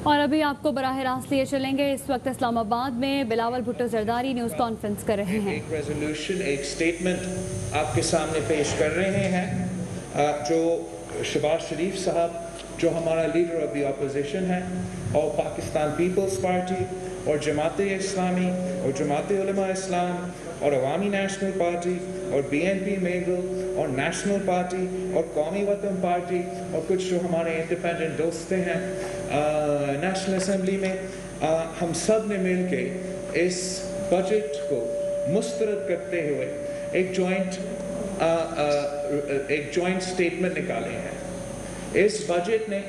اور ابھی آپ کو براہ راست لیے چلیں گے، اس وقت اسلام آباد میں بلاول بھٹو زرداری نیوز کانفرنس کر رہے ہیں۔ ایک ریزولوشن، ایک سٹیٹمنٹ آپ کے سامنے پیش کر رہے ہیں جو شہباز شریف صاحب جو ہمارا لیڈر آف دی اپوزیشن ہے، اور پاکستان پیپلز پارٹی اور جماعت اسلامی اور جماعت علماء اسلام اور عوامی نیشنل پارٹی اور BNP میگل اور نیشنل پارٹی اور قومی وطن پارٹی اور کچھ جو ہمارے انڈیپینڈنٹ دوست ہیں نیشنل اسمبلی میں، ہم سب نے مل کے اس بجٹ کو مسترد کرتے ہوئے ایک جوائنٹ سٹیٹمنٹ نکالے ہیں۔ اس بجٹ نے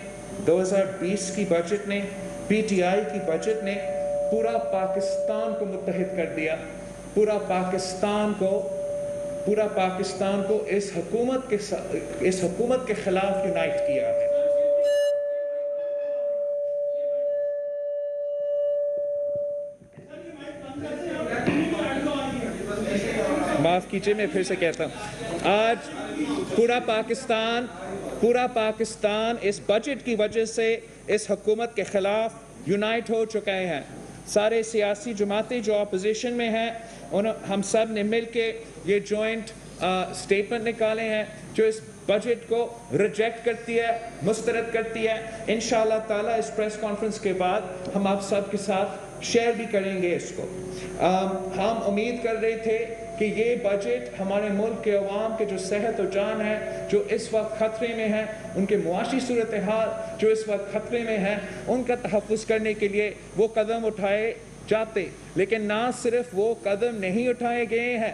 2020 کی بجٹ نے PTI کی بجٹ نے پورا پاکستان کو متحد کر دیا، پورا پاکستان کو اس حکومت کے خلاف یونائٹ کیا ہے۔ معاف کیجئے، میں پھر سے کہتا ہوں، آج پورا پاکستان اس بجٹ کی وجہ سے اس حکومت کے خلاف یونائٹ ہو چکے ہیں۔ سارے سیاسی جماعتیں جو اپوزیشن میں ہیں، ہم سب نے مل کے یہ جوائنٹ سٹیٹمنٹ نکالے ہیں جو اس بجٹ کو ریجیکٹ کرتی ہے، مسترد کرتی ہے۔ انشاءاللہ تعالیٰ اس پریس کانفرنس کے بعد ہم آپ سب کے ساتھ شیئر بھی کریں گے اس کو۔ ہم امید کر رہے تھے کہ یہ بجٹ ہمارے ملک کے عوام کے جو صحت و جان ہے جو اس وقت خطرے میں ہیں، ان کے معاشی صورتحال جو اس وقت خطرے میں ہیں، ان کا تحفظ کرنے کے لیے وہ قدم اٹھائے جاتے، لیکن نہ صرف وہ قدم نہیں اٹھائے گئے ہیں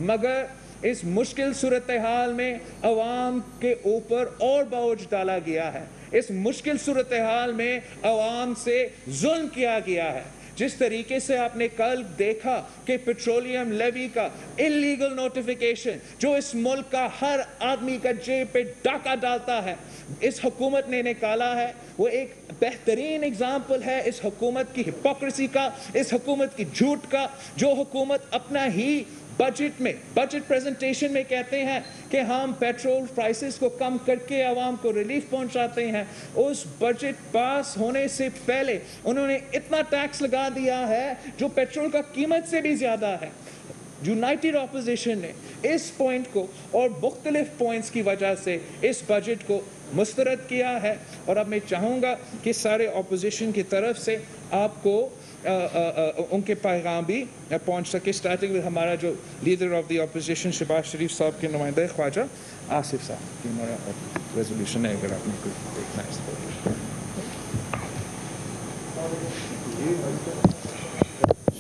مگر اس مشکل صورتحال میں عوام کے اوپر اور بوجھ ڈالا گیا ہے۔ اس مشکل صورتحال میں عوام سے ظلم کیا گیا ہے۔ جس طریقے سے آپ نے کل دیکھا کہ پیٹرولیم لیوی کا انلیگل نوٹیفیکیشن جو اس ملک کا ہر آدمی کا جیب پہ ڈاکہ ڈالتا ہے، اس حکومت نے نکالا ہے، وہ ایک بہترین اگزامپل ہے اس حکومت کی ہپوکریسی کا، اس حکومت کی جھوٹ کا، جو حکومت اپنا ہی بجٹ پریزنٹیشن میں کہتے ہیں کہ ہم پیٹرول پرائسز کو کم کر کے عوام کو ریلیف پہنچاتے ہیں، اس بجٹ پاس ہونے سے پہلے انہوں نے اتنا ٹیکس لگا دیا ہے جو پیٹرول کا قیمت سے بھی زیادہ ہے۔ یونائٹڈ اپوزیشن نے اس پوائنٹ کو اور مختلف پوائنٹس کی وجہ سے اس بجٹ کو مسترد کیا ہے، اور اب میں چاہوں گا کہ سارے اپوزیشن کی طرف سے آپ کو ان کے پیغام بھی پہنچ سکے، اسٹارٹنگ with ہمارا جو leader of the opposition Shehbaz Sharif صاحب کے نمائندہ خواجہ آصف صاحب کی ہمارا ریزولوشن ہے، اگر آپ نے کوئی دیکھنا ہے۔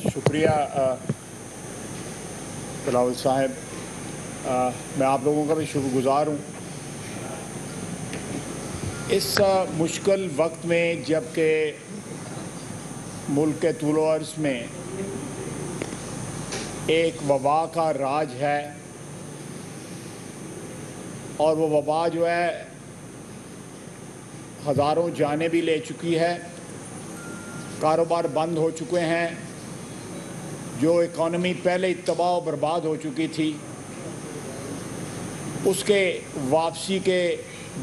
شکریہ بلاول صاحب، میں آپ لوگوں کا بھی شکر گزار ہوں۔ اس مشکل وقت میں جب کہ ملک کے طول و عرض میں ایک وبا کا راج ہے، اور وہ وبا جو ہے ہزاروں جانیں بھی لے چکی ہے، کاروبار بند ہو چکے ہیں، جو اکانومی پہلے ہی تباہ و برباد ہو چکی تھی اس کے واپسی کے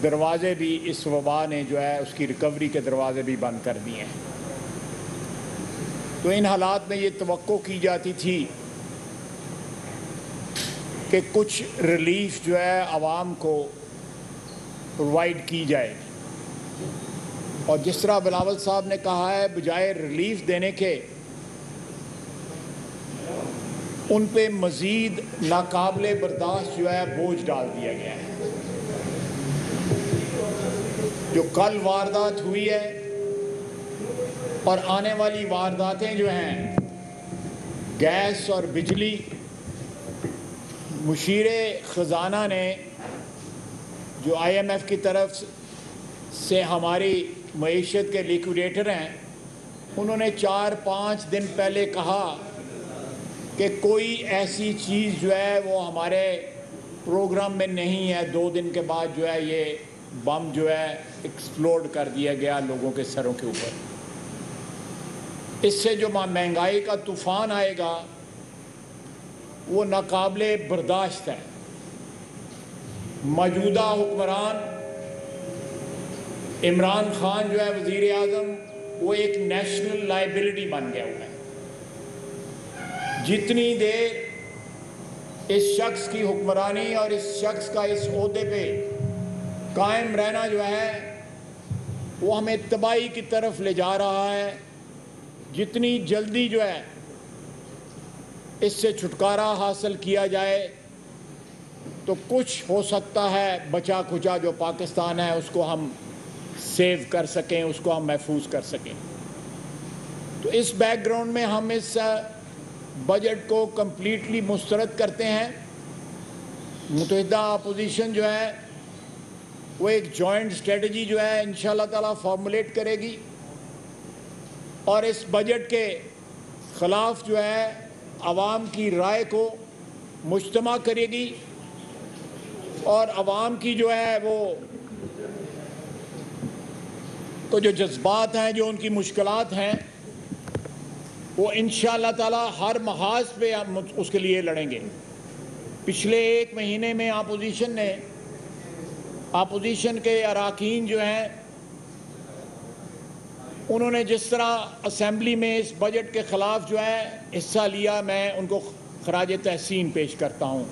دروازے بھی اس وبا نے جو ہے اس کی ریکوری کے دروازے بھی بند کر دیے ہیں۔ تو ان حالات میں یہ توقع کی جاتی تھی کہ کچھ ریلیف جو ہے عوام کو پرووائڈ کی جائے، اور جس طرح بلاول صاحب نے کہا ہے، بجائے ریلیف دینے کے ان پہ مزید ناقابل برداشت جو ہے بوجھ ڈال دیا گیا ہے۔ جو کل واردات ہوئی ہے اور آنے والی وارداتیں جو ہیں، گیس اور بجلی، مشیر خزانہ نے جو IMF کی طرف سے ہماری معیشت کے لیکویڈیٹر ہیں، انہوں نے 4-5 دن پہلے کہا کہ کوئی ایسی چیز جو ہے وہ ہمارے پروگرام میں نہیں ہے۔ 2 دن کے بعد جو ہے یہ بم جو ہے ایکسپلوڈ کر دیا گیا لوگوں کے سروں کے اوپر۔ اس سے جو مہنگائی کا طوفان آئے گا وہ ناقابل برداشت ہے۔ موجودہ حکمران عمران خان جو ہے وزیر اعظم، وہ ایک نیشنل لائبلٹی بن گیا ہوا ہے. جتنی دیر اس شخص کی حکمرانی اور اس شخص کا اس عہدے پہ قائم رہنا جو ہے وہ ہمیں تباہی کی طرف لے جا رہا ہے. جتنی جلدی جو ہے اس سے چھٹکارا حاصل کیا جائے تو کچھ ہو سکتا ہے بچا کھچا جو پاکستان ہے اس کو ہم سیو کر سکیں, اس کو ہم محفوظ کر سکیں. تو اس بیک گراؤنڈ میں ہم اس بجٹ کو کمپلیٹلی مسترد کرتے ہیں. متحدہ اپوزیشن جو ہے وہ ایک جوائنٹ اسٹریٹجی جو ہے انشاءاللہ تعالیٰ فارمولیٹ کرے گی اور اس بجٹ کے خلاف جو ہے عوام کی رائے کو مجتمع کرے گی اور عوام کی جو ہے وہ تو جو جذبات ہیں, جو ان کی مشکلات ہیں, وہ انشاءاللہ تعالیٰ ہر محاذ پہ اس کے لیے لڑیں گے. پچھلے ایک مہینے میں اپوزیشن کے اراکین جو ہیں انہوں نے جس طرح اسمبلی میں اس بجٹ کے خلاف جو ہے حصہ لیا, میں ان کو خراج تحسین پیش کرتا ہوں.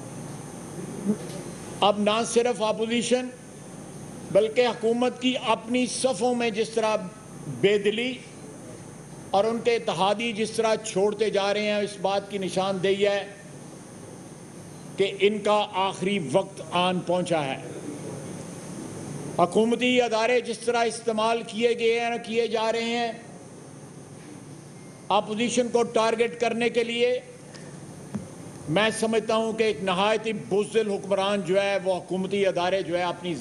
اب نہ صرف اپوزیشن بلکہ حکومت کی اپنی صفوں میں جس طرح بے دلی اور ان کے اتحادی جس طرح چھوڑتے جا رہے ہیں, اس بات کی نشاندہی ہے کہ ان کا آخری وقت آن پہنچا ہے. حکومتی ادارے جس طرح استعمال کیے جا رہے ہیں اپوزیشن کو ٹارگٹ کرنے کے لیے, میں سمجھتا ہوں کہ ایک نہایت ہی بزدل حکمران جو ہے وہ حکومتی ادارے جو ہے اپنی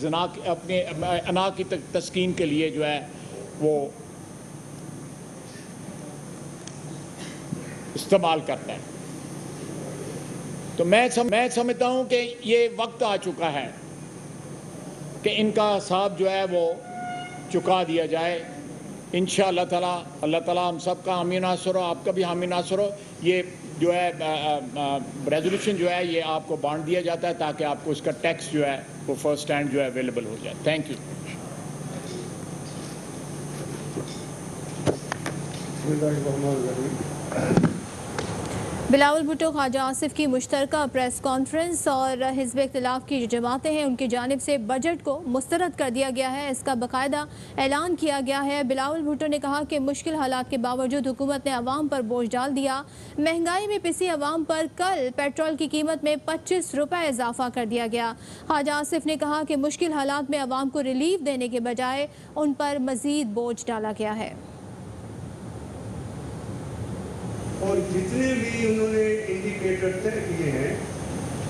انا کی تسکین کے لیے جو ہے وہ استعمال کرتا ہے. تو میں سمجھتا ہوں کہ یہ وقت آ چکا ہے کہ ان کا حساب جو ہے وہ چکا دیا جائے. انشاءاللہ تعالیٰ اللہ تعالیٰ ہم سب کا حامی ناصر ہو, آپ کا بھی حامی ناصر ہو. یہ جو ہے ریزولوشن جو ہے یہ آپ کو بانٹ دیا جاتا ہے تاکہ آپ کو اس کا ٹیکسٹ جو ہے وہ فرسٹ ہینڈ جو ہے اویلیبل ہو جائے. Thank you. بلاول بھٹو خواجہ آصف کی مشترکہ پریس کانفرنس اور حزب اختلاف کی جو جماعتیں ہیں ان کی جانب سے بجٹ کو مسترد کر دیا گیا ہے, اس کا باقاعدہ اعلان کیا گیا ہے. بلاول بھٹو نے کہا کہ مشکل حالات کے باوجود حکومت نے عوام پر بوجھ ڈال دیا. مہنگائی میں پسی عوام پر کل پیٹرول کی قیمت میں 25 روپے اضافہ کر دیا گیا. خواجہ آصف نے کہا کہ مشکل حالات میں عوام کو ریلیف دینے کے بجائے ان پر مزید بوجھ ڈالا گیا ہے. اور جتنے بھی انہوں نے انڈیکیٹر طے کیے ہیں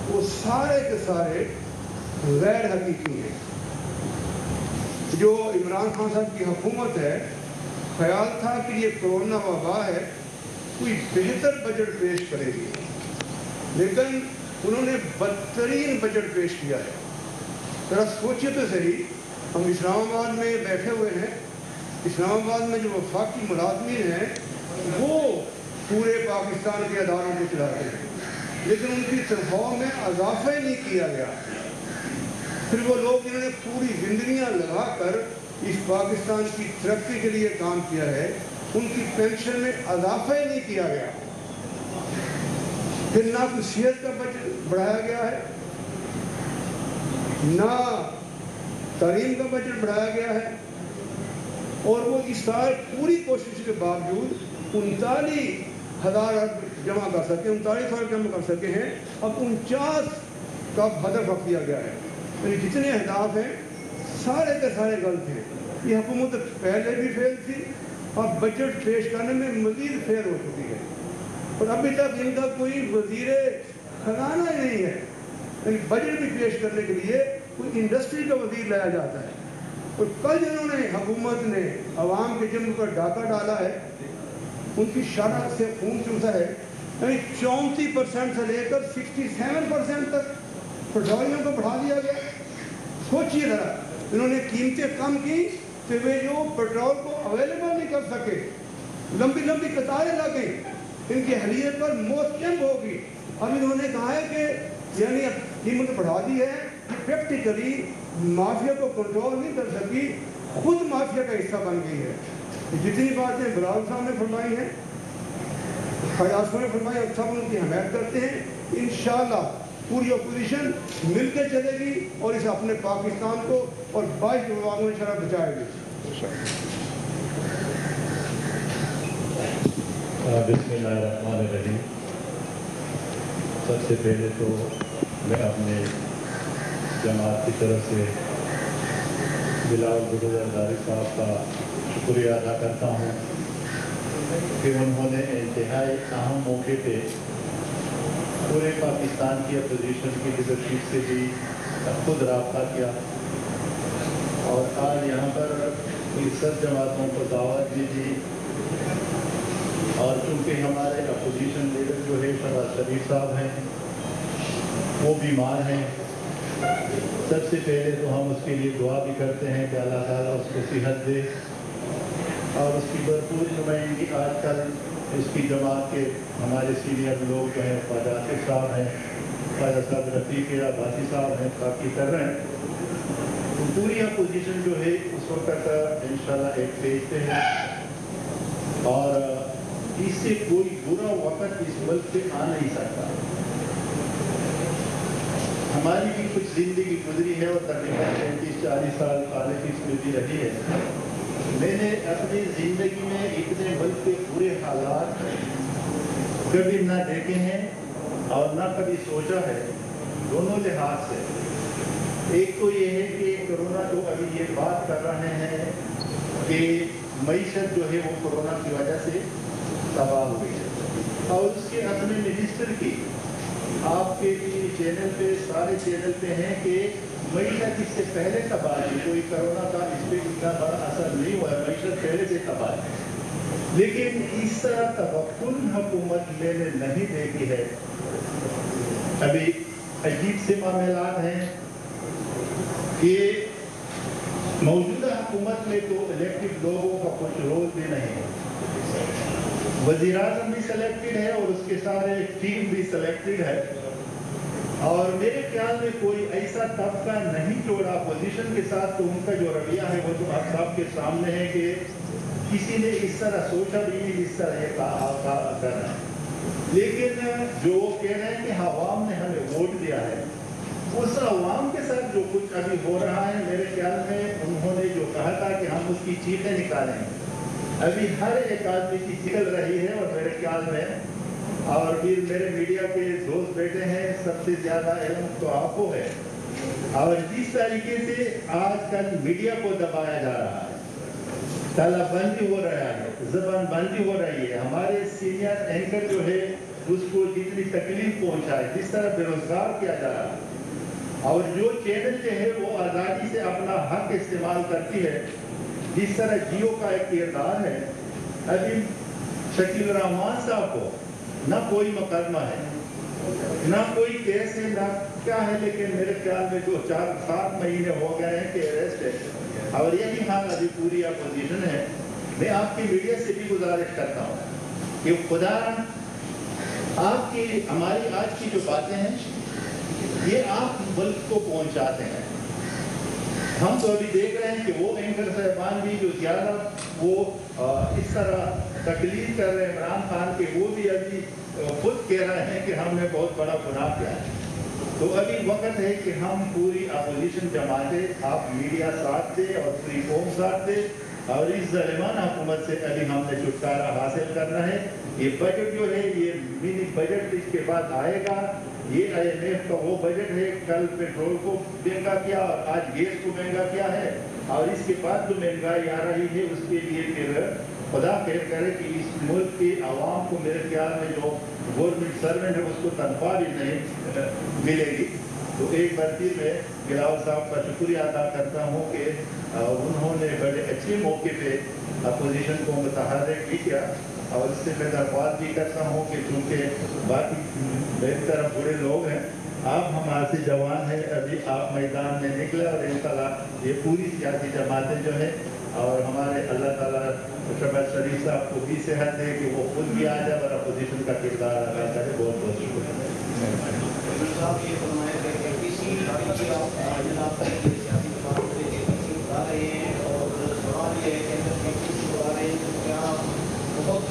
وہ سارے کے سارے غیر حقیقی ہیں. جو عمران خان صاحب کی حکومت ہے, خیال تھا کہ یہ کرونا وبا ہے, کوئی بہتر بجٹ پیش کرے گی, لیکن انہوں نے بدترین بجٹ پیش کیا ہے. ذرا سوچیے تو صحیح, ہم اسلام آباد میں بیٹھے ہوئے ہیں, اسلام آباد میں جو وفاقی ملازمین ہیں وہ پورے پاکستان کے اداروں کو چلاتے ہیں, لیکن ان کی تنخواہوں میں اضافہ ہی نہیں کیا گیا. پھر وہ لوگ جنہوں نے پوری زندگیاں لگا کر اس پاکستان کی ترقی کے لیے کام کیا ہے, ان کی پینشن میں اضافہ ہی نہیں کیا گیا. پھر نہ کوئی صحت کا بجٹ بڑھایا گیا ہے, نہ تعلیم کا بجٹ بڑھایا گیا ہے, اور وہ اس سال پوری کوشش کے باوجود 39,000 جمع کر سکے, 39,000 جمع کر سکے ہیں. اب 49 کا ہدف رکھ دیا گیا ہے. یعنی جتنے اہداف ہیں سارے کے سارے غلط ہیں. یہ حکومت پہلے بھی فیل تھی, اب بجٹ پیش کرنے میں مزید فیل ہو چکی ہے, اور ابھی تک ان کا کوئی وزیر خزانہ ہی نہیں ہے. یعنی بجٹ بھی پیش کرنے کے لیے کوئی انڈسٹری کا وزیر لایا جاتا ہے. اور کل جنہوں نے حکومت نے عوام کے جسم پر ڈاکہ ڈالا ہے ان کی شرح سے خون چوسا ہے. یعنی 34% سے لے کر 67% تک پیٹرولیم کو بڑھا دیا گیا. سوچیے ذرا, انہوں نے قیمتیں کم کی تو وہ جو پیٹرول کو اویلیبل نہیں کر سکے, لمبی لمبی قطاریں لگ گئیں, ان کی اہلیت پر موت جنگ ہوگی. اب انہوں نے کہا ہے کہ یعنی قیمت بڑھا دی ہے, پریکٹیکلی مافیا کو کنٹرول نہیں کر سکی, خود مافیا کا حصہ بن گئی ہے. جتنی باتیں بلاول صاحب نے فرمائی ہیں، خیاض نے فرمائی، اور سب ان کی حمایت کرتے ہیں. انشاءاللہ پوری اپوزیشن مل کے چلے گی اور اسے اپنے پاکستان کو اور 22 ممالک میں انشاءاللہ بچائے گی. بسم اللہ الرحمن الرحیم. سب سے پہلے تو میں اپنے جماعت کی طرف سے بلاول بھٹو زرداری صاحب کا شکریہ ادا کرتا ہوں کہ انہوں نے انتہائی اہم موقع پہ پورے پاکستان کی اپوزیشن کی لیڈرشپ سے بھی خود رابطہ کیا اور آج یہاں پر سب جماعتوں کو دعوت بھی دی. اور چونکہ ہمارے اپوزیشن لیڈر جو ہے شہباز شریف صاحب ہیں وہ بیمار ہیں، سب سے پہلے تو ہم اس کے لیے دعا بھی کرتے ہیں کہ اللہ تعالیٰ اس کو صحت دے اور اس کی بھرپور نمائندگی. آج کل اس کی جماعت کے ہمارے سینئر لوگ جو ہیں خواجہ عاطف صاحب ہیں، خواجہ صاحب رفیق عباسی صاحب ہیں، باقی کر رہے ہیں. تو پوری اپوزیشن جو ہے اس وقت انشاءاللہ ایک پیج پہ ہے اور اس سے کوئی برا وقت اس ملک پہ آ نہیں سکتا. ہماری بھی کچھ زندگی گزری ہے اور تقریباً 35-40 سال پالیٹکس میں بھی رہی ہے. میں نے اپنی زندگی میں اتنے ملک کے برے حالات کبھی نہ دیکھے ہیں اور نہ کبھی سوچا ہے، دونوں لحاظ سے. ایک تو یہ ہے کہ کرونا جو ابھی یہ بات کر رہے ہیں کہ معیشت جو ہے وہ کرونا کی وجہ سے تباہ ہوئی ہے اور اس کے اپنے منسٹر کی آپ کے چینل پہ سارے چینل پہ ہیں کہ معیشت اس سے پہلے تباہ ہے، کوئی کرونا کا اس پہ اتنا بڑا اثر نہیں ہوا ہے، معیشت پہلے سے تباہ ہے. لیکن اس طرح توکل حکومت میں نے نہیں دیکھی ہے. ابھی عجیب سے معاملات ہیں کہ موجودہ حکومت میں تو الیکٹڈ لوگوں کا کچھ رول بھی نہیں ہے. وزیر اعظم بھی سلیکٹڈ ہے اور اس کے سارے ٹیم بھی سلیکٹڈ ہے اور میرے خیال میں کوئی ایسا طبقہ نہیں جوڑا اپوزیشن کے ساتھ. تو ان کا جو رویہ ہے وہ تو آپ صاحب کے سامنے ہے کہ کسی نے اس طرح سوچا بھی نہیں اس طرح یہ کہا کرنا. لیکن جو کہہ رہے ہیں کہ عوام نے ہمیں ووٹ دیا ہے، اس عوام کے ساتھ جو کچھ ابھی ہو رہا ہے میرے خیال میں انہوں نے جو کہا تھا کہ ہم اس کی چیخیں نکالیں، ابھی ہر ایک آدمی کی چل رہی ہے. اور میرے خیال میں اور پھر میرے میڈیا کے دوست بیٹے ہیں، سب سے زیادہ علم تو آپ کو ہے. اور جس طریقے سے آج کل میڈیا کو دبایا جا رہا ہے، تالا بندی ہو رہا ہے، زبان بندی ہو رہی ہے، ہمارے سینئر اینکر جو ہے اس کو جتنی تکلیف پہنچائے، جس طرح بے روزگار کیا جا رہا ہے اور جو چینل جو ہے وہ آزادی سے اپنا حق استعمال کرتی ہے، جس طرح جیو کا ایک کردار ہے. ابھی شکیل الرحمان صاحب کو نہ کوئی مقدمہ ہے، نہ کوئی کیس ہے، نہ کیا ہے، لیکن میرے خیال میں 4-7 مہینے ہو گئے ہیں کہ اریسٹ ہے. اور یہی حال ابھی پوری اپوزیشن ہے. میں آپ کی میڈیا سے بھی گزارش کرتا ہوں کہ خدا آپ کی ہماری آج کی جو باتیں ہیں یہ آپ ملک کو پہنچاتے ہیں. ہم تو ابھی دیکھ رہے ہیں کہ وہ اینکر صاحبان بھی جو زیادہ وہ اس طرح تکلیف کر رہے ہیں عمران خان کے، وہ بھی ابھی خود کہہ رہے ہیں کہ ہم نے بہت بڑا گناہ کیا ہے. تو ابھی وقت ہے کہ ہم پوری اپوزیشن جماعتیں، آپ میڈیا ساتھ دے اور پوری قوم ساتھ دے اور اس ظالمانہ حکومت سے ابھی ہم نے چھٹکارا حاصل کرنا ہے. یہ بجٹ جو ہے یہ منی بجٹ اس کے بعد آئے گا. یہ IMF کا وہ بجٹ ہے، کل پیٹرول کو مہنگا کیا اور آج گیس کو مہنگا کیا ہے اور اس کے بعد جو مہنگائی آ رہی ہے اس کے لیے پھر خدا خیر کرے کہ اس ملک کے عوام کو میرے خیال میں جو گورنمنٹ سروینٹ ہے اس کو تنخواہ بھی نہیں ملے گی. تو ایک بار پھر میں بلاول صاحب کا شکریہ ادا کرتا ہوں کہ انہوں نے بڑے اچھے موقع پہ اپوزیشن کو متحرک بھی کیا. اور اس سے میں درخواست بھی کرتا ہوں کہ چونکہ باقی بہتر بڑے لوگ ہیں، آپ ہمارے سے جوان ہیں، ابھی آپ میدان میں نکلے اور انشاءاللہ یہ پوری سیاسی جماعتیں جو ہیں اور ہمارے اللہ تعالیٰ شہباز شریف صاحب کو بھی صحت دے کہ وہ خود بھی آ جائے اور اپوزیشن کا کردار ادا کرے. بہت بہت شکریہ. اور سوال یہ ہے کہ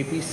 APC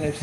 NFC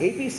APC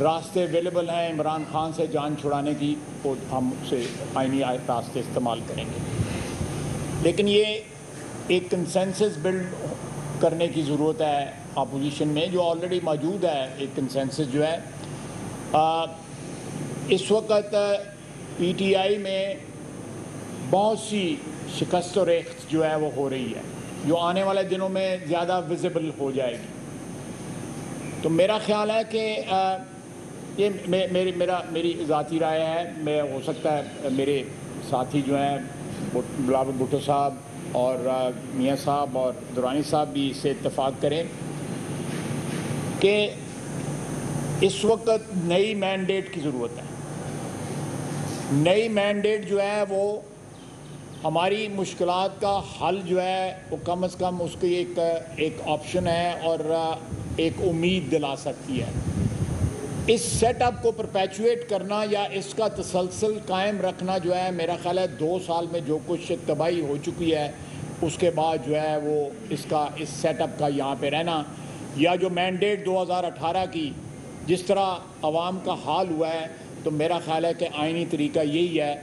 راستے اویلیبل ہیں عمران خان سے جان چھڑانے کی، وہ ہم اسے آئینی راستے استعمال کریں گے، لیکن یہ ایک کنسنسس بلڈ کرنے کی ضرورت ہے اپوزیشن میں، جو آلریڈی موجود ہے۔ ایک کنسنسس جو ہے اس وقت پی ٹی آئی میں بہت سی شکست و ریخت جو ہے وہ ہو رہی ہے، جو آنے والے دنوں میں زیادہ ویزیبل ہو جائے گی۔ تو میرا خیال ہے کہ یہ میری ذاتی رائے ہے، میں ہو سکتا ہے میرے ساتھی جو ہیں بلاول بھٹو صاحب اور میاں صاحب اور درانی صاحب بھی اس سے اتفاق کریں کہ اس وقت نئی مینڈیٹ کی ضرورت ہے۔ نئی مینڈیٹ جو ہے وہ ہماری مشکلات کا حل جو ہے وہ کم از کم اس کی ایک آپشن ہے اور ایک امید دلا سکتی ہے۔ اس سیٹ اپ کو پرپیچویٹ کرنا یا اس کا تسلسل قائم رکھنا جو ہے میرا خیال ہے 2 سال میں جو کچھ تباہی ہو چکی ہے اس کے بعد جو ہے وہ اس سیٹ اپ کا یہاں پہ رہنا، یا جو مینڈیٹ 2018 کی جس طرح عوام کا حال ہوا ہے، تو میرا خیال ہے کہ آئینی طریقہ یہی ہے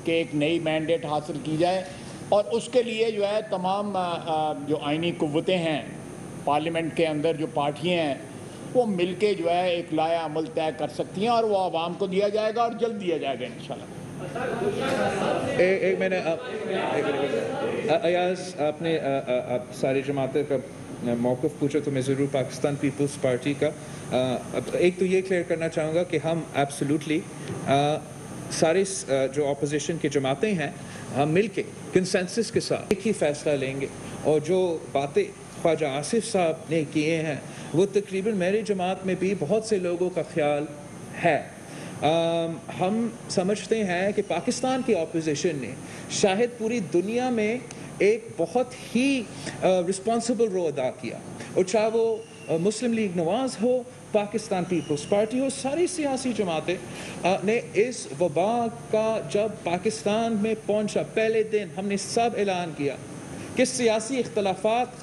کہ ایک نئی مینڈیٹ حاصل کی جائے، اور اس کے لیے جو ہے تمام جو آئینی قوتیں ہیں پارلیمنٹ کے اندر، جو پارٹیاں ہیں، وہ مل کے جو ہے ایک لائحہ عمل طے کر سکتی ہیں، اور وہ عوام کو دیا جائے گا اور جلد دیا جائے گا انشاءاللہ۔ ایک میں نے ایاز آپ نے ساری جماعتیں کا موقف پوچھا تو میں ضرور پاکستان پیپلز پارٹی کا ایک تو یہ کلیئر کرنا چاہوں گا کہ ہم ایبسلیوٹلی سارے جو اپوزیشن کی جماعتیں ہیں ہم مل کے کنسنسس کے ساتھ ایک ہی فیصلہ لیں گے، اور جو باتیں خواجہ آصف صاحب نے کیے ہیں وہ تقریباً میری جماعت میں بھی بہت سے لوگوں کا خیال ہے۔ ہم سمجھتے ہیں کہ پاکستان کی اپوزیشن نے شاید پوری دنیا میں ایک بہت ہی رسپانسبل رول ادا کیا، اور چاہے وہ مسلم لیگ نواز ہو، پاکستان پیپلز پارٹی ہو، ساری سیاسی جماعتیں نے اس وبا کا جب پاکستان میں پہنچا پہلے دن ہم نے سب اعلان کیا کہ سیاسی اختلافات،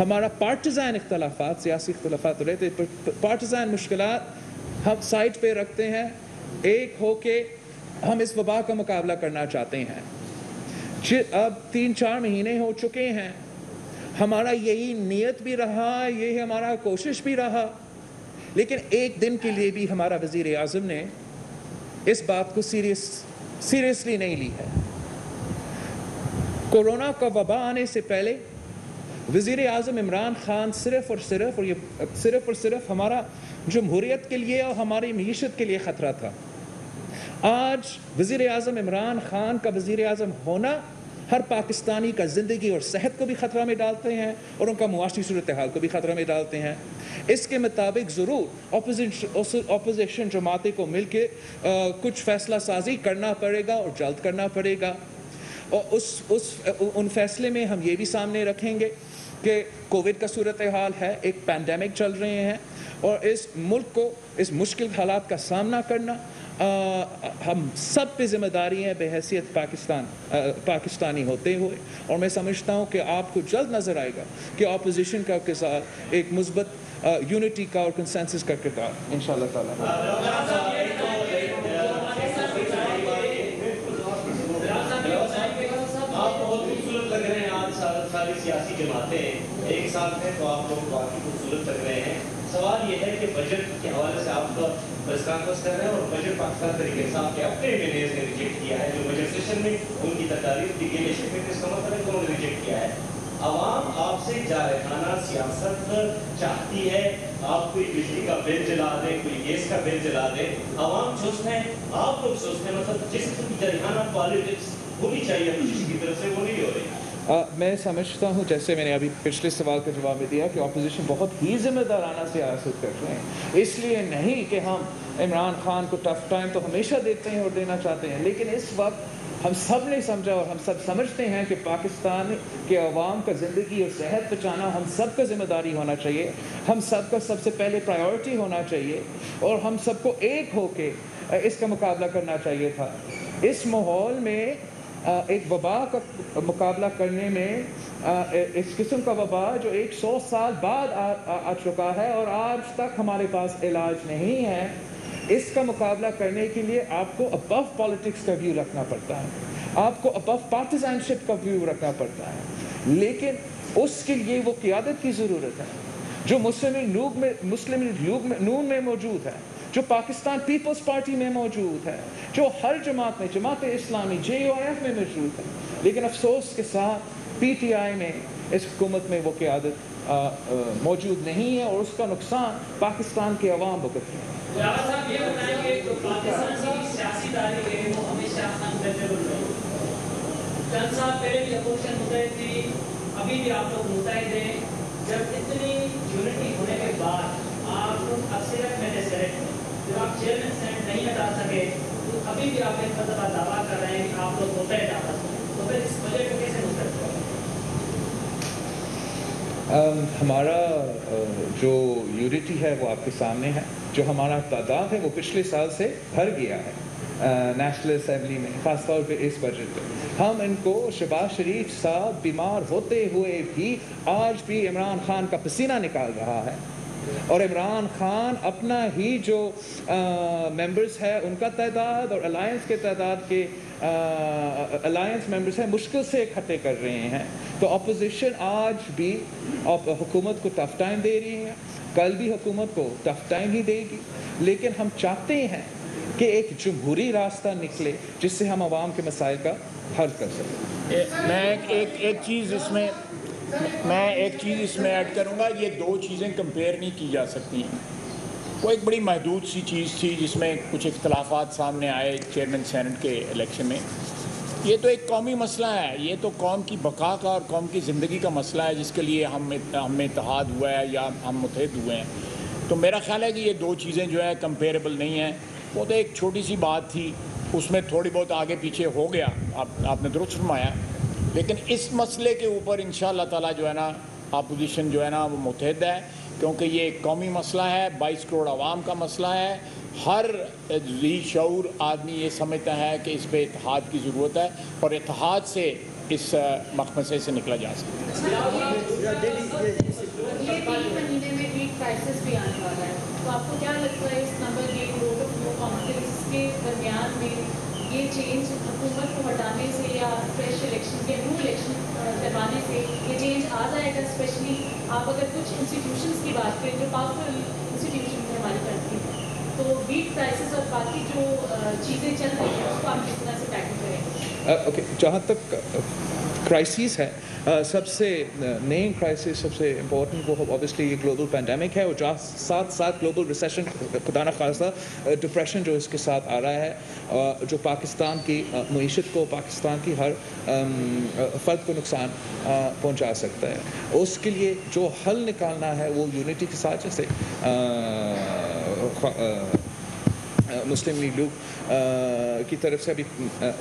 ہمارا پارٹیزان اختلافات، سیاسی اختلافات رہتے پارٹیزان مشکلات ہم سائٹ پہ رکھتے ہیں، ایک ہو کے ہم اس وبا کا مقابلہ کرنا چاہتے ہیں۔ اب 3-4 مہینے ہو چکے ہیں، ہمارا یہی نیت بھی رہا، یہی ہمارا کوشش بھی رہا، لیکن ایک دن کے لیے بھی ہمارا وزیر اعظم نے اس بات کو سیریسلی نہیں لی ہے۔ کورونا کا وبا آنے سے پہلے وزیر اعظم عمران خان صرف اور صرف ہمارا جمہوریت کے لیے اور ہماری معیشت کے لیے خطرہ تھا۔ آج وزیر اعظم عمران خان کا وزیر اعظم ہونا ہر پاکستانی کا زندگی اور صحت کو بھی خطرہ میں ڈالتے ہیں، اور ان کا معاشی صورتحال کو بھی خطرہ میں ڈالتے ہیں۔ اس کے مطابق ضرور اپوزیشن جماعتیں کو مل کے کچھ فیصلہ سازی کرنا پڑے گا اور جلد کرنا پڑے گا، اور ان فیصلے میں ہم یہ بھی سامنے رکھیں گے کہ کووڈ کا صورتحال ہے، ایک پینڈیمک چل رہے ہیں، اور اس ملک کو اس مشکل حالات کا سامنا کرنا ہم سب پہ ذمہ داری ہے بحیثیت پاکستانی ہوتے ہوئے، اور میں سمجھتا ہوں کہ آپ کو جلد نظر آئے گا کہ اپوزیشن کا کردار ایک مثبت یونٹی کا اور کنسنسس کا کردار انشاءاللہ تعالی۔ ساری سیاسی جماعتیں ایک ساتھ ہیں تو آپ لوگ باقی خوبصورت لگ رہے ہیں۔ سوال یہ ہے کہ بجٹ کے حوالے سے آپ کا پریس کانفرنس کر رہے ہیں، اور بجٹ پاکستان طریقے سے آپ کے اپنے مینیجر نے ریجیکٹ کیا ہے، جو بجٹ سیشن میں ان کی تقاریر دی گئی ہے، اس کا مطلب ہے کہ انہوں نے ریجیکٹ کیا ہے۔ عوام آپ سے جارحانہ سیاست چاہتی ہے، آپ کوئی بجلی کا بل جلا دیں، کوئی گیس کا بل جلا دیں، عوام سست ہیں، آپ لوگ سست ہیں، مطلب جس قسم کی جارحانہ پالیٹکس ہونی چاہیے اپوزیشن کی طرف سے وہ نہیں ہو رہی۔ میں سمجھتا ہوں جیسے میں نے ابھی پچھلے سوال کا جواب میں دیا کہ اپوزیشن بہت ہی ذمہ دارانہ سیاست کر رہے ہیں، اس لیے نہیں کہ ہم عمران خان کو ٹف ٹائم تو ہمیشہ دیتے ہیں اور دینا چاہتے ہیں، لیکن اس وقت ہم سب نے سمجھا اور ہم سب سمجھتے ہیں کہ پاکستان کے عوام کا زندگی اور صحت بچانا ہم سب کا ذمہ داری ہونا چاہیے، ہم سب کا سب سے پہلے پرائیورٹی ہونا چاہیے، اور ہم سب کو ایک ہو کے اس کا مقابلہ کرنا چاہیے تھا۔ اس ماحول میں ایک وبا کا مقابلہ کرنے میں اس قسم کا وبا جو 100 سال بعد آ چکا ہے اور آج تک ہمارے پاس علاج نہیں ہے، اس کا مقابلہ کرنے کے لیے آپ کو ابو پالیٹکس کا ویو رکھنا پڑتا ہے، آپ کو ابو پارٹیزن شپ کا ویو رکھنا پڑتا ہے، لیکن اس کے لیے وہ قیادت کی ضرورت ہے جو مسلم لیگ نون میں موجود ہے، جو پاکستان پیپلز پارٹی میں موجود ہے، جو ہر جماعت میں، جماعت اسلامی JOIF میں موجود ہے، لیکن افسوس کے ساتھ PTI میں اس حکومت میں وہ قیادت موجود نہیں ہے اور اس کا نقصان پاکستان کے عوام بھگتتے ہیں۔ صاحب یہ بتائیں کہ جو پاکستان کی سیاسی تاریخ ہے وہ ہمیشہ انکنٹرول رہی، چند سال پہلے بھی اپوزیشن متحد تھی، ابھی بھی آپ لوگ متحد ہیں، جب اتنی یونٹی ہونے کے بعد آپ لوگ اب صرف میں نے سیلیکٹ جب آپ چیئرمین سینٹ نہیں ہٹا سکے تو ابھی بھی آپ ایک مرتبہ دعویٰ کر رہے ہیں کہ آپ لوگ متحد آپس میں، تو پھر اس بجٹ کو کیسے مسترد کریں؟ ہمارا جو یونٹی ہے وہ آپ کے سامنے ہے، جو ہمارا تعداد ہے وہ پچھلے سال سے بڑھ گیا ہے نیشنل اسمبلی میں، خاص طور پہ اس بجٹ پہ ہم ان کو شہباز شریف صاحب بیمار ہوتے ہوئے بھی آج بھی عمران خان کا پسینہ نکال رہا ہے، اور عمران خان اپنا ہی جو ممبرز ہے ان کا تعداد اور الائنس کے تعداد کے الائنس ممبرز ہیں مشکل سے اکٹھے کر رہے ہیں، تو اپوزیشن آج بھی حکومت کو ٹف ٹائم دے رہی ہے، کل بھی حکومت کو ٹف ٹائم ہی دے گی، لیکن ہم چاہتے ہیں کہ ایک جمہوری راستہ نکلے جس سے ہم عوام کے مسائل کا حل کر سکیں۔ میں ایک چیز اس میں ایڈ کروں گا، یہ دو چیزیں کمپیئر نہیں کی جا سکتی ہیں۔ وہ ایک بڑی محدود سی چیز تھی جس میں کچھ اختلافات سامنے آئے چیئرمین سینٹ کے الیکشن میں، یہ تو ایک قومی مسئلہ ہے، یہ تو قوم کی بقا کا اور قوم کی زندگی کا مسئلہ ہے جس کے لیے ہم میں اتحاد ہوا ہے یا ہم متحد ہوئے ہیں، تو میرا خیال ہے کہ یہ دو چیزیں جو ہے کمپیریبل نہیں ہیں۔ وہ تو ایک چھوٹی سی بات تھی، اس میں تھوڑی بہت آگے پیچھے ہو گیا، آپ نے درست فرمایا، لیکن اس مسئلے کے اوپر انشاءاللہ تعالیٰ جو ہے نا اپوزیشن جو ہے نا وہ متحد ہے، کیونکہ یہ ایک قومی مسئلہ ہے، 22 کروڑ عوام کا مسئلہ ہے، ہر ذی شعور آدمی یہ سمجھتا ہے کہ اس پہ اتحاد کی ضرورت ہے اور اتحاد سے اس مخمصے سے نکلا جا سکتا ہے۔ یہ 3 مہینے میں ویٹ پرائسز بھی آنے والا ہے، تو آپ کو کیا لگتا ہے اس نمبر کے ووٹ آف نو کانفیڈنس کے درمیان میں یہ چینج حکومت کو ہٹانے سے یا فریش الیکشن یا نیو الیکشن کروانے سے یہ چینج آ جائے گا؟ اسپیشلی آپ اگر کچھ انسٹیٹیوشنس کی بات کریں جو پاورفل انسٹیٹیوشن ہے ہماری کنٹری میں، تو ویٹ پرائسز اور باقی جو چیزیں چل رہی ہیں اس کو آپ کس طرح سے ٹیکل کریں؟ اوکے، جہاں تک کرائسس ہے، سب سے نئی کرائسس سب سے امپورٹنٹ وہ اوبیسلی یہ گلوبل پینڈیمک ہے، اور ساتھ ساتھ گلوبل ریسیشن، خدا نخواستہ ڈپریشن جو اس کے ساتھ آ رہا ہے، جو پاکستان کی معیشت کو، پاکستان کی ہر فرد کو نقصان پہنچا سکتا ہے۔ اس کے لیے جو حل نکالنا ہے وہ یونٹی کے ساتھ، جیسے مسلم لیگ کی طرف سے ابھی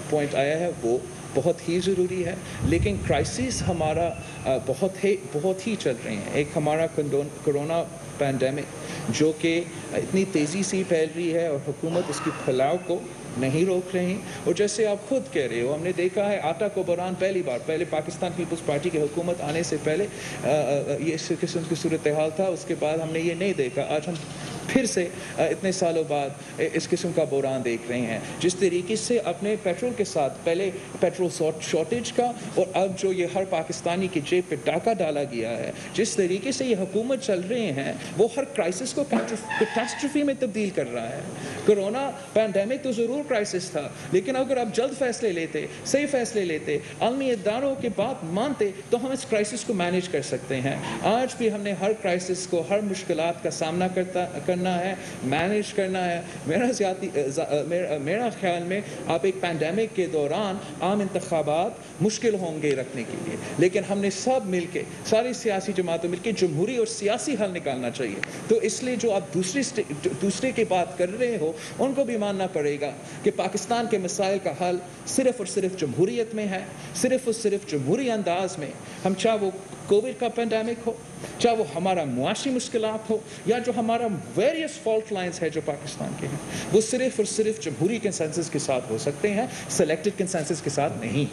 پوائنٹ آیا ہے، وہ بہت ہی ضروری ہے، لیکن کرائسس ہمارا بہت ہی چل رہے ہیں۔ ایک ہمارا کرونا پینڈیمک جو کہ اتنی تیزی سے پھیل رہی ہے اور حکومت اس کی پھیلاؤ کو نہیں روک رہی، اور جیسے آپ خود کہہ رہے ہو، ہم نے دیکھا ہے آٹا کو بحران پہلے پاکستان پیپلز پارٹی کی حکومت آنے سے پہلے یہ اس قسم کی صورتحال تھا، اس کے بعد ہم نے یہ نہیں دیکھا، آج ہم پھر سے اتنے سالوں بعد اس قسم کا بحران دیکھ رہے ہیں۔ جس طریقے سے اپنے پیٹرول کے ساتھ پہلے پیٹرول شارٹیج کا اور اب جو یہ ہر پاکستانی کی جیب پہ ڈاکہ ڈالا گیا ہے، جس طریقے سے یہ حکومت چل رہے ہیں وہ ہر کرائسس کو کیٹاسٹرفی میں تبدیل کر رہا ہے۔ کرونا پینڈیمک تو ضرور کرائسس تھا، لیکن اگر آپ جلد فیصلے لیتے، صحیح فیصلے لیتے، عالمی اداروں کی بات مانتے تو ہم اس کرائسس کو مینیج کر سکتے ہیں۔ آج بھی ہم نے ہر کرائسس کو، ہر مشکلات کا سامنا کرنا ہے، مینیج کرنا ہے۔ میرا خیال میں آپ ایک پینڈیمک کے دوران عام انتخابات مشکل ہوں گے رکھنے کے لیے، لیکن ہم نے سب مل کے، ساری سیاسی جماعتیں مل کے جمہوری اور سیاسی حل نکالنا چاہیے۔ تو اس لیے جو آپ دوسرے کی بات کر رہے ہو ان کو بھی ماننا پڑے گا کہ پاکستان کے مسائل کا حل صرف اور صرف جمہوریت میں ہے، صرف اور صرف جمہوری انداز میں ہم چاہے وہ کووڈ کا پینڈیمک ہو, چاہے وہ ہمارا معاشی مشکلات ہو, یا جو ہمارا ویریس فالٹ لائنز ہے جو پاکستان کے ہیں, وہ صرف اور صرف جمہوری کنسنسس کے ساتھ ہو سکتے ہیں, سلیکٹڈ کنسنسس کے ساتھ نہیں.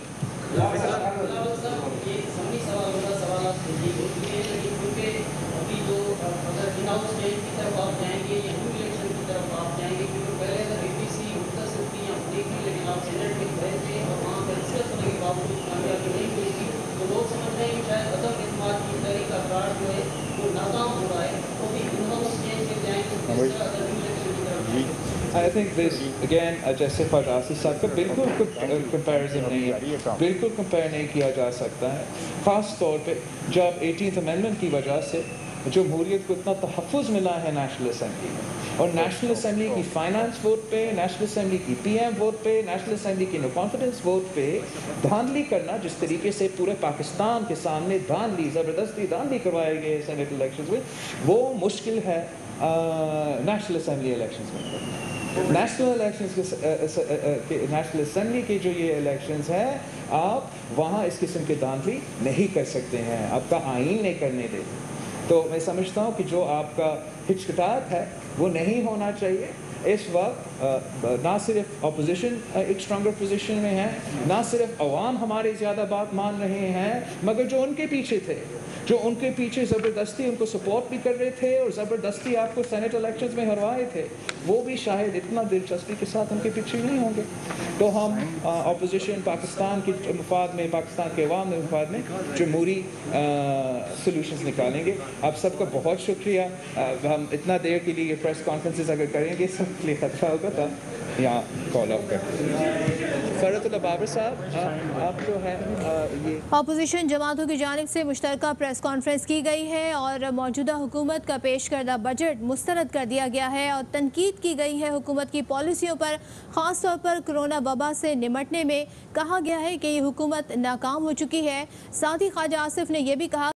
I think this again جیسے فراز صاحب کا بالکل کمپیریزن نہیں ہے, بالکل کمپیئر نہیں کیا جا سکتا ہے, خاص طور پہ جب 18th امینڈمنٹ کی وجہ سے جمہوریت کو اتنا تحفظ ملا ہے نیشنل اسمبلی میں, اور نیشنل اسمبلی کی فائنانس ووٹ پہ, نیشنل اسمبلی کی پی ایم ووٹ پہ, نیشنل اسمبلی کی نو کانفیڈنس ووٹ پہ دھاندلی کرنا, جس طریقے سے پورے پاکستان کے سامنے دھاندلی, زبردستی دھاندلی کروائی گئی سینیٹ الیکشنز میں, وہ مشکل ہے نیشنل اسمبلی الیکشنز میں. نیشنل الیکشنز نیشنل اسمبلی کے جو یہ الیکشنز ہیں, آپ وہاں اس قسم کی دھاندلی نہیں کر سکتے ہیں, آپ کا آئین نہیں کرنے دیتے. تو میں سمجھتا ہوں کہ جو آپ کا ہچکچاہٹ ہے وہ نہیں ہونا چاہیے. اس وقت نہ صرف اپوزیشن ایک اسٹرانگر پوزیشن میں ہے, نہ صرف عوام ہمارے زیادہ بات مان رہے ہیں, مگر جو ان کے پیچھے تھے, جو ان کے پیچھے زبردستی ان کو سپورٹ بھی کر رہے تھے اور زبردستی آپ کو سینیٹ الیکشنز میں ہروائے تھے, وہ بھی شاید اتنا دلچسپی کے ساتھ ان کے پیچھے نہیں ہوں گے. تو ہم اپوزیشن پاکستان کے مفاد میں, پاکستان کے عوام کے مفاد میں جمہوری سلوشنز نکالیں گے. آپ سب کا بہت شکریہ. ہم اتنا دیر کے لیے یہ پریس کانفرنسز اگر کریں گے سب کے لیے خطرہ ہوگا, تھا یہاں کال آف کرتے ہیں. فرحت اللہ بابر صاحب, آپ جو ہے یہ اپوزیشن جماعتوں کی جانب سے مشترکہ پریس کانفرنس کی گئی ہے اور موجودہ حکومت کا پیش کردہ بجٹ مسترد کر دیا گیا ہے, اور تنقید کی گئی ہے حکومت کی پالیسیوں پر, خاص طور پر کرونا وبا سے نمٹنے میں. کہا گیا ہے کہ یہ حکومت ناکام ہو چکی ہے. ساتھ ہی خواجہ آصف نے یہ بھی کہا